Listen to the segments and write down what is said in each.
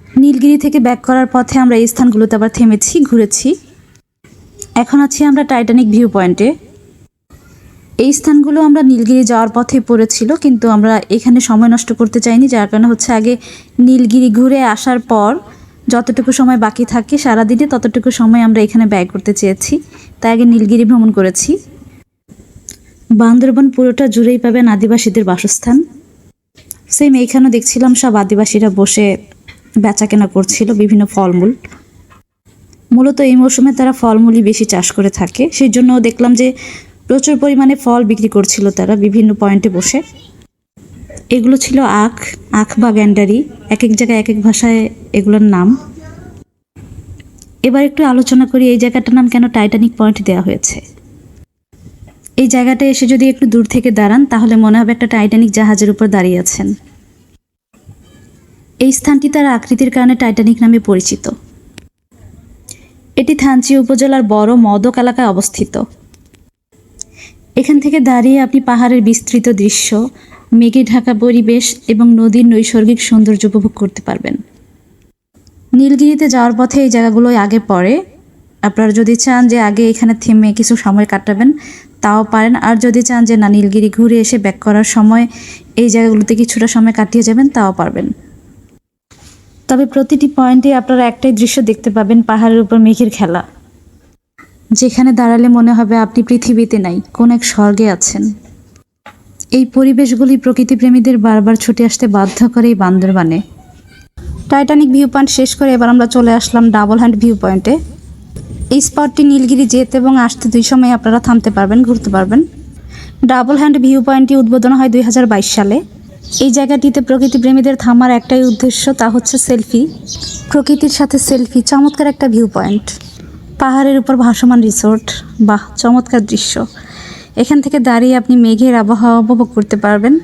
নীলগিরি থেকে ব্যাক করার পথে আমরা এই স্থানগুলোতে আবার থেমেছি, ঘুরেছি। এখন আছি আমরা টাইটানিক ভিউ পয়েন্টে। এই স্থানগুলো আমরা নীলগিরি যাওয়ার পথে পড়েছিল, কিন্তু আমরা এখানে সময় নষ্ট করতে চাইনি, যার কারণে হচ্ছে আগে নীলগিরি ঘুরে আসার পর যতটুকু সময় বাকি থাকে সারাদিনে ততটুকু সময় আমরা এখানে ব্যয় করতে চেয়েছি, তাই আগে নীলগিরি ভ্রমণ করেছি। বান্দরবান পুরোটা জুড়েই পাবেন আদিবাসীদের বাসস্থান। সেম এইখানেও দেখছিলাম সব আদিবাসীরা বসে বেচা কেনা করছিল বিভিন্ন ফলমূল। মূলত এই মৌসুমে তারা ফলমূলই বেশি চাষ করে থাকে, সেই জন্য দেখলাম যে প্রচুর পরিমাণে ফল বিক্রি করছিল তারা বিভিন্ন পয়েন্টে বসে। এগুলো ছিল আখ বা গ্যান্ডারি, এক এক জায়গায় এক এক ভাষায় এগুলোর নাম। এবার একটু আলোচনা করি এই জায়গাটার নাম কেন টাইটানিক পয়েন্ট দেওয়া হয়েছে। এই জায়গাটা এসে যদি একটু দূর থেকে দাঁড়ান তাহলে মনে হবে একটা টাইটানিক জাহাজের উপর দাঁড়িয়ে আছেন। এই স্থানটি তার আকৃতির কারণে টাইটানিক নামে পরিচিত। এটি থানচি উপজেলার বড় মদক এলাকায় অবস্থিত। এখান থেকে দাঁড়িয়ে আপনি পাহাড়ের বিস্তৃত দৃশ্য, মেঘে ঢাকা পরিবেশ এবং নদীর নৈসর্গিক সৌন্দর্য উপভোগ করতে পারবেন। নীলগিরিতে যাওয়ার পথে এই জায়গাগুলোই আগে পড়ে। আপনারা যদি চান যে আগে এখানে থেমে কিছু সময় কাটাবেন তাও পারেন, আর যদি চান যে না নীলগিরি ঘুরে এসে ব্যাক করার সময় এই জায়গাগুলোতে কিছুটা সময় কাটিয়ে যাবেন তাও পারবেন। তবে প্রতিটি পয়েন্টে আপনারা একটাই দৃশ্য দেখতে পাবেন, পাহাড়ের উপর মেঘের খেলা, যেখানে দাঁড়ালে মনে হবে আপনি পৃথিবীতে নাই, কোন এক স্বর্গে আছেন। এই পরিবেশগুলি প্রকৃতিপ্রেমীদের বারবার ছুটে আসতে বাধ্য করে এই বান্দরবানে। টাইটানিক ভিউ পয়েন্ট শেষ করে এবার আমরা চলে আসলাম ডাবল হ্যান্ড ভিউ পয়েন্টে। এই স্পটটি নীলগিরি যেতে এবং আসতে দুই সময় আপনারা থামতে পারবেন, ঘুরতে পারবেন। ডাবল হ্যান্ড ভিউ পয়েন্টটি উদ্বোধন হয় 2022 সালে। এই জায়গাটিতে প্রকৃতিপ্রেমীদের থামার একটাই উদ্দেশ্য, তা হচ্ছে সেলফি, প্রকৃতির সাথে সেলফি। চমৎকার একটা ভিউ পয়েন্ট, পাহাড়ের উপর ভাসমান রিসোর্ট, বাহ চমৎকার দৃশ্য। এখান থেকে দাঁড়িয়ে আপনি মেঘের আবহাওয়া উপভোগ করতে পারবেন।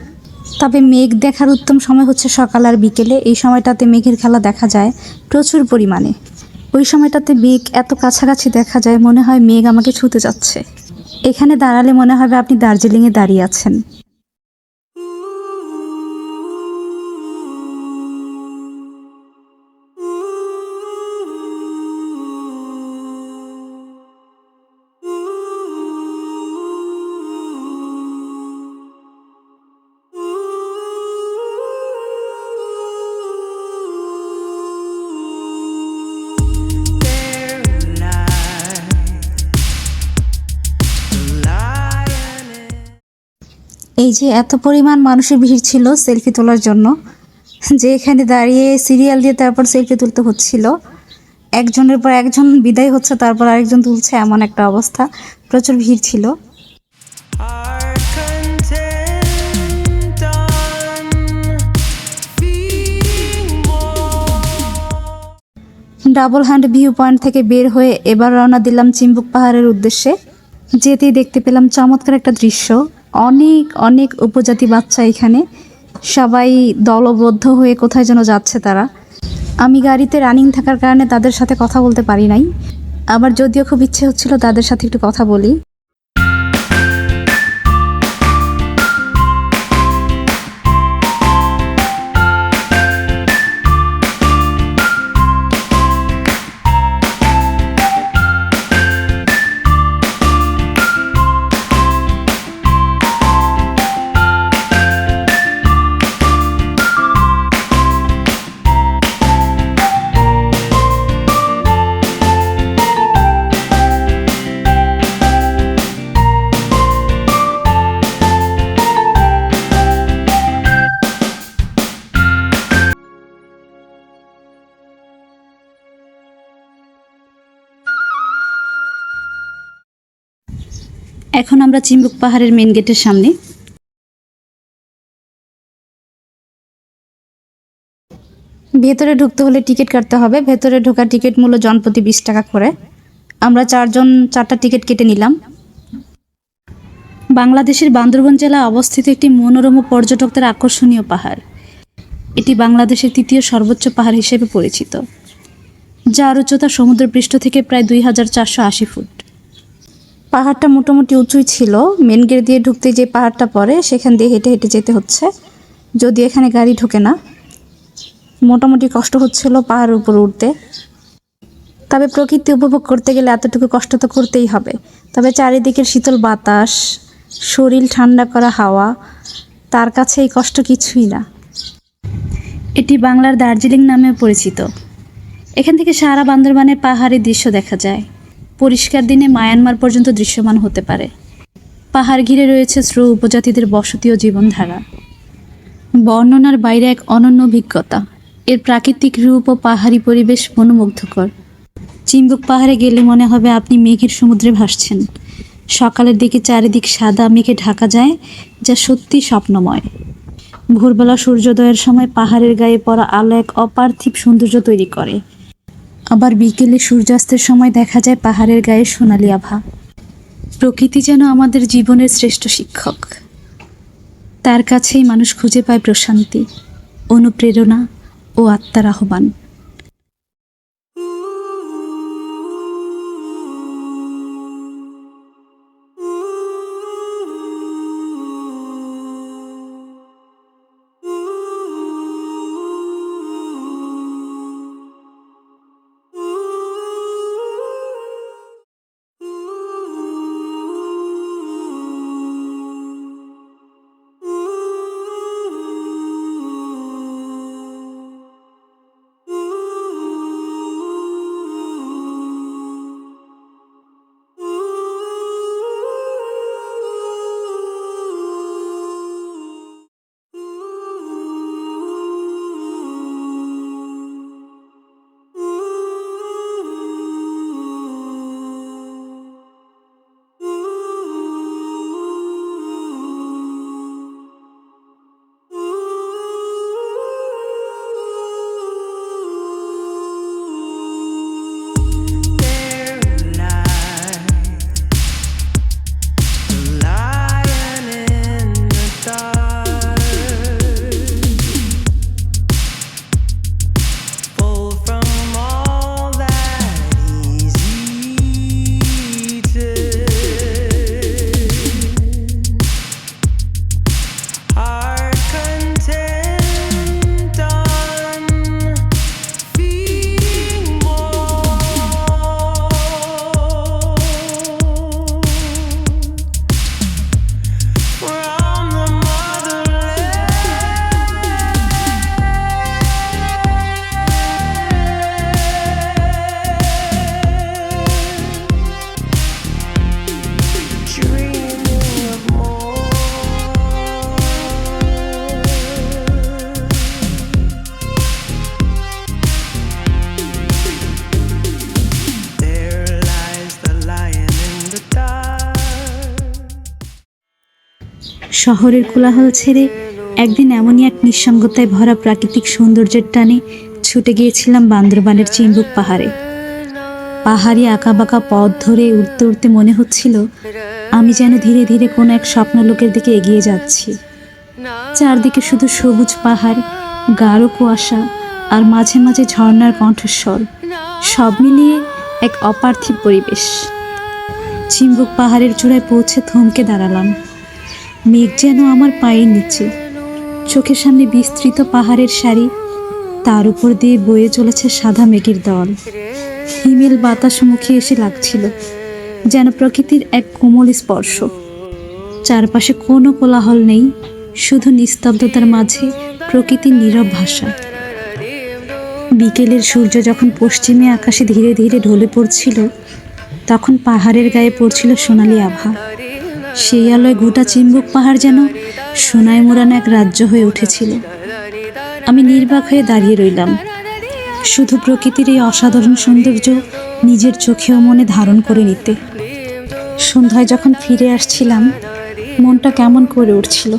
তবে মেঘ দেখার উত্তম সময় হচ্ছে সকাল আর বিকেলে। এই সময়টাতে মেঘের খেলা দেখা যায় প্রচুর পরিমাণে। ওই সময়টাতে মেঘ এত কাছাকাছি দেখা যায়, মনে হয় মেঘ আমাকে ছুঁতে যাচ্ছে। এখানে দাঁড়ালে মনে হবে আপনি দার্জিলিংয়ে দাঁড়িয়ে আছেন। এই যে এত পরিমাণ মানুষের ভিড় ছিল সেলফি তোলার জন্য, যে এখানে দাঁড়িয়ে সিরিয়াল দিয়ে তারপর সেলফি তুলতে হচ্ছিল। একজনের পর একজন বিদায় হচ্ছে, তারপর আরেকজন তুলছে, এমন একটা অবস্থা। প্রচুর ভিড় ছিল। ডাবল হ্যান্ড ভিউ পয়েন্ট থেকে বের হয়ে এবার রওনা দিলাম চিম্বুক পাহাড়ের উদ্দেশ্যে। যেতেই দেখতে পেলাম চমৎকার একটা দৃশ্য। অনেক অনেক উপজাতি বাচ্চা এখানে, সবাই দলবদ্ধ হয়ে কোথায় যেন যাচ্ছে তারা। আমি গাড়িতে রানিং থাকার কারণে তাদের সাথে কথা বলতে পারি নাই, আবার যদিও খুব ইচ্ছে হচ্ছিল তাদের সাথে একটু কথা বলি। এখন আমরা চিম্বুক পাহাড়ের মেন গেটের সামনে। ভেতরে ঢুকতে হলে টিকিট কাটতে হবে। ভেতরে ঢোকার টিকিট মূল্য জনপ্রতি 20 টাকা করে। আমরা 4 জন 4টা টিকিট কেটে নিলাম। বাংলাদেশের বান্দরবান জেলায় অবস্থিত একটি মনোরম পর্যটকদের আকর্ষণীয় পাহাড়। এটি বাংলাদেশের 3য় সর্বোচ্চ পাহাড় হিসেবে পরিচিত, যার উচ্চতা সমুদ্রপৃষ্ঠ থেকে প্রায় 2480 ফুট। পাহাড়টা মোটামুটি উঁচুই ছিল। মেন গেট দিয়ে ঢুকতে যে পাহাড়টা পড়ে সেখান দিয়ে হেঁটে হেঁটে যেতে হচ্ছে, যদি এখানে গাড়ি ঢোকে না। মোটামুটি কষ্ট হচ্ছিল পাহাড়ের উপর উঠতে। তবে প্রকৃতি উপভোগ করতে গেলে এতটুকু কষ্ট তো করতেই হবে। তবে চারিদিকের শীতল বাতাস, শরীর ঠান্ডা করা হাওয়া, তার কাছে এই কষ্ট কিছুই না। এটি বাংলার দার্জিলিং নামে পরিচিত। এখান থেকে সারা বান্দরবানের পাহাড়ি দৃশ্য দেখা যায়। পরিষ্কার দিনে মায়ানমার পর্যন্ত দৃশ্যমান হতে পারে। পাহাড় ঘিরে রয়েছে শ্রো উপজাতিদের বসতি ও জীবনধারা। বর্ণনার বাইরে এক অনন্য অভিজ্ঞতা। এর প্রাকৃতিক রূপ ও পাহাড়ি পরিবেশ মনোমুগ্ধকর। চিম্বুক পাহাড়ে গেলে মনে হবে আপনি মেঘের সমুদ্রে ভাসছেন। সকালের দিকে চারিদিক সাদা মেঘে ঢাকা যায়, যা সত্যি স্বপ্নময়। ভোরবেলা সূর্যোদয়ের সময় পাহাড়ের গায়ে পড়া আলো এক অপার্থিব সৌন্দর্য তৈরি করে। আবার বিকেলে সূর্যাস্তের সময় দেখা যায় পাহাড়ের গায়ে সোনালি আভা। প্রকৃতি যেন আমাদের জীবনের শ্রেষ্ঠ শিক্ষক। তার কাছেই মানুষ খুঁজে পায় প্রশান্তি, অনুপ্রেরণা ও আত্মার আহ্বান। শহরের কোলাহল ছেড়ে একদিন এমনই এক নিঃসঙ্গতায় ভরা প্রাকৃতিক সৌন্দর্যের টানে ছুটে গিয়েছিলাম বান্দরবানের চিম্বুক পাহাড়ে। পাহাড়ি আঁকাবাঁকা পথ ধরে উঠতে উঠতে মনে হচ্ছিল আমি যেন ধীরে ধীরে কোনো এক স্বপ্নলোকের দিকে এগিয়ে যাচ্ছি। চারদিকে শুধু সবুজ পাহাড়, গাঢ় কুয়াশা আর মাঝে মাঝে ঝর্ণার কণ্ঠস্বর, সব মিলিয়ে এক অপার্থিব পরিবেশ। চিম্বুক পাহাড়ের চূড়ায় পৌঁছে থমকে দাঁড়ালাম। মেঘ যেন আমার পায়ের নিচে, চোখের সামনে বিস্তৃত পাহাড়ের সারি, তার উপর দিয়ে বয়ে চলেছে সাদা মেঘের দল। হিমেল বাতাস মুখে এসে লাগছিল, যেন প্রকৃতির এক কোমল স্পর্শ। চারপাশে কোনো কোলাহল নেই, শুধু নিস্তব্ধতার মাঝে প্রকৃতির নীরব ভাষা। বিকেলের সূর্য যখন পশ্চিমে আকাশে ধীরে ধীরে ঢলে পড়ছিল, তখন পাহাড়ের গায়ে পড়ছিল সোনালি আভা। সেই আলোয় গোটা চিম্বুক পাহাড় যেন সোনায় মোড়ানো এক রাজ্য হয়ে উঠেছিল। আমি নির্বাক হয়ে দাঁড়িয়ে রইলাম, শুধু প্রকৃতির এই অসাধারণ সৌন্দর্য নিজের চোখে ও মনে ধারণ করে নিতে। সন্ধ্যায় যখন ফিরে আসছিলাম, মনটা কেমন করে উঠছিল।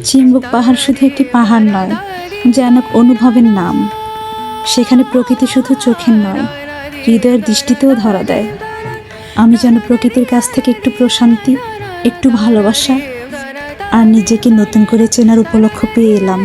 চিম্বুক পাহাড় শুধু একটি পাহাড় নয়, যেন এক অনুভবের নাম। সেখানে প্রকৃতি শুধু চোখের নয়, হৃদয়ের দৃষ্টিতেও ধরা দেয়। আমি যেন প্রকৃতির কাছ থেকে একটু প্রশান্তি, একটু ভালোবাসা আর নিজেকে নতুন করে চেনার উপলক্ষ পেয়ে এলাম।